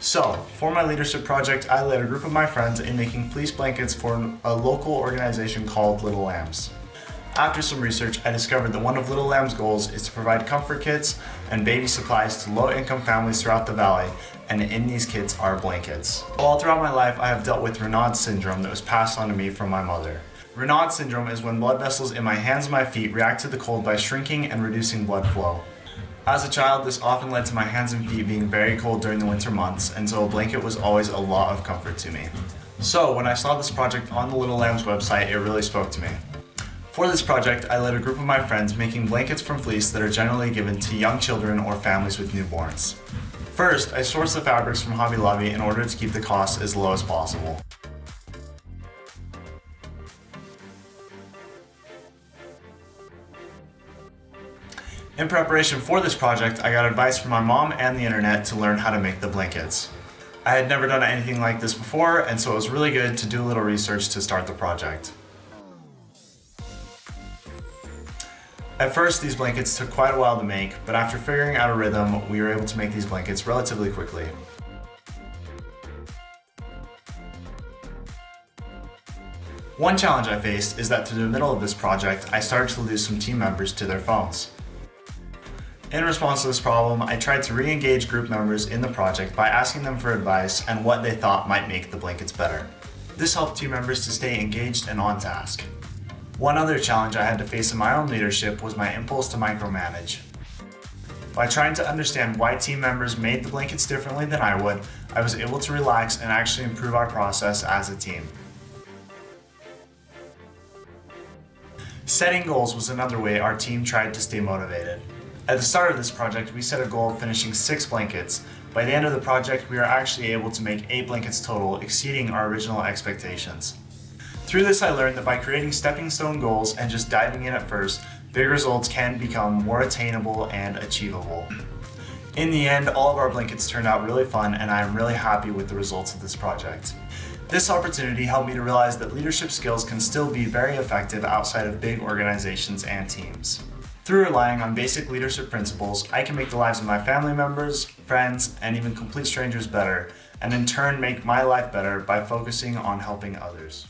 So, for my leadership project, I led a group of my friends in making fleece blankets for a local organization called Little Lambs. After some research, I discovered that one of Little Lamb's goals is to provide comfort kits and baby supplies to low-income families throughout the valley, and in these kits are blankets. All throughout my life, I have dealt with Raynaud's syndrome that was passed on to me from my mother. Raynaud's syndrome is when blood vessels in my hands and my feet react to the cold by shrinking and reducing blood flow. As a child, this often led to my hands and feet being very cold during the winter months, and so a blanket was always a lot of comfort to me. So when I saw this project on the Little Lambs website, it really spoke to me. For this project, I led a group of my friends making blankets from fleece that are generally given to young children or families with newborns. First, I sourced the fabrics from Hobby Lobby in order to keep the cost as low as possible. In preparation for this project, I got advice from my mom and the internet to learn how to make the blankets. I had never done anything like this before, and so it was really good to do a little research to start the project. At first, these blankets took quite a while to make, but after figuring out a rhythm, we were able to make these blankets relatively quickly. One challenge I faced is that through the middle of this project, I started to lose some team members to their phones. In response to this problem, I tried to re-engage group members in the project by asking them for advice and what they thought might make the blankets better. This helped team members to stay engaged and on task. One other challenge I had to face in my own leadership was my impulse to micromanage. By trying to understand why team members made the blankets differently than I would, I was able to relax and actually improve our process as a team. Setting goals was another way our team tried to stay motivated. At the start of this project, we set a goal of finishing 6 blankets. By the end of the project, we were actually able to make 8 blankets total, exceeding our original expectations. Through this, I learned that by creating stepping stone goals and just diving in at first, big results can become more attainable and achievable. In the end, all of our blankets turned out really fun, and I am really happy with the results of this project. This opportunity helped me to realize that leadership skills can still be very effective outside of big organizations and teams. Through relying on basic leadership principles, I can make the lives of my family members, friends, and even complete strangers better, and in turn make my life better by focusing on helping others.